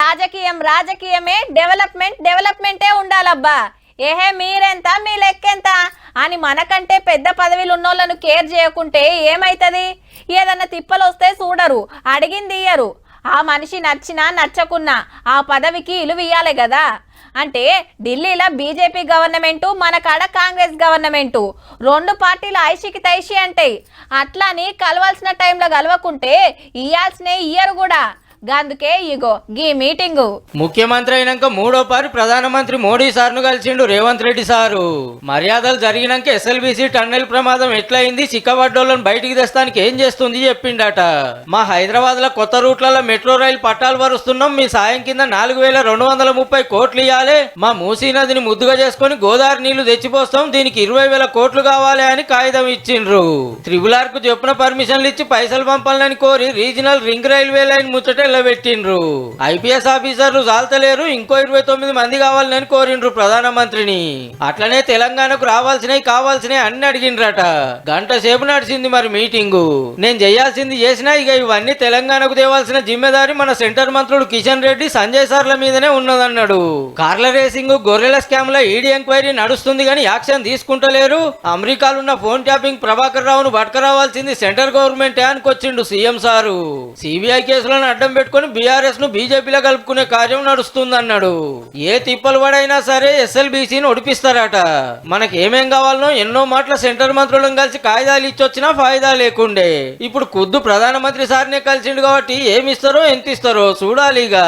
రాజకీయమే డెవలప్మెంటే ఉండాలబ్బా. ఏహే మీరెంత మీ లెక్కెంత అని మనకంటే పెద్ద పదవిలు ఉన్నోళ్ళను కేర్ చేయకుంటే ఏమైతుంది? ఏదన్నా తిప్పలు వస్తే చూడరు, అడిగింది ఇయ్యరు. ఆ మనిషి నచ్చినా నచ్చకున్నా ఆ పదవికి ఇలువ ఇయ్యాలి కదా. అంటే ఢిల్లీలో బీజేపీ గవర్నమెంటు, మన కాడ కాంగ్రెస్ గవర్నమెంటు, రెండు పార్టీలు ఐషికి తైషి అంటాయి. అట్లాని కలవాల్సిన టైంలో కలవకుంటే ఇయ్యాల్సినే ఇయ్యరు కూడా. అందుకే ఇగో గీ మీటింగు. ముఖ్యమంత్రి అయినాక మూడోపారి ప్రధానమంత్రి మోడీ సార్ను కలిసిండు రేవంత్ రెడ్డి సారు. మర్యాదలు జరిగినాక ఎస్ఎల్బీసీ టన్నెల్ ప్రమాదం ఎట్లయింది, చిక్కబడ్డోళ్ళను బయటికి తెస్తానికి ఏం చేస్తుంది చెప్పిండట. మా హైదరాబాద్ లో కొత్త రూట్లలో మెట్రో రైలు పట్టాలు వరుస్తున్నాం, మీ సాయం కింద 4230 కోట్లు ఇవ్వాలి, మా మూసీ నదిని ముద్దుగా చేసుకుని గోదావరి నీళ్లు తెచ్చిపోస్తాం, దీనికి 20,000 కోట్లు కావాలి అని కాగితం ఇచ్చిండ్రు. త్రిబుల్ ఆర్ కు చెప్పిన పర్మిషన్లు ఇచ్చి పైసలు పంపాలని కోరి రీజనల్ రింగ్ రైల్వే లైన్ ముచ్చట పెట్టిండ్రు. ఐపీఎస్ ఆఫీసర్లు చాలతలేరు, ఇంకో 29 మంది కావాలని కోరిండ్రు ప్రధానమంత్రిని. అట్లనే తెలంగాణకు కావాల్సినవి అన్ని అడిగిండ్రట. గంట సేపు నడిచింది మరి మీటింగు. నేను చేయాల్సింది చేసినా, ఇక ఇవన్నీ తెలంగాణకు తేవాల్సిన జిమ్మెదారి మన సెంటర్ మంత్రులు కిషన్ రెడ్డి, సంజయ్ సార్ల మీదనే ఉన్నదన్నాడు. కార్ల రేసింగ్, గొర్రెల స్కామ్ లో ఈడీ ఎంక్వైరీ నడుస్తుంది గానీ యాక్షన్ తీసుకుంటలేరు. అమెరికాలో ఉన్న ఫోన్ ట్యాపింగ్ ప్రభాకర్ రావును పట్టుకురావాల్సింది సెంటర్ గవర్నమెంటే అనుకొచ్చిండు సీఎం సారు. సిబిఐ కేసులను అడ్డం పెట్టుకుని బీఆర్ఎస్ ను బీజేపీలో కలుపుకునే కార్యం నడుస్తుందన్నాడు. ఏ తిప్పలు పడైనా సరే ఎస్ఎల్బీసీని ఒడిపిస్తారట. మనకేమేం కావాలనో ఎన్నో మాటల సెంటర్ మంత్రులను కలిసి కాయిదాలు ఇచ్చొచ్చినా ఫాయిదా లేకుండే. ఇప్పుడు ఖుద్దు ప్రధానమంత్రి సార్నే కలిసిండు కాబట్టి ఏమిస్తారో ఎంత ఇస్తారో చూడాలిగా.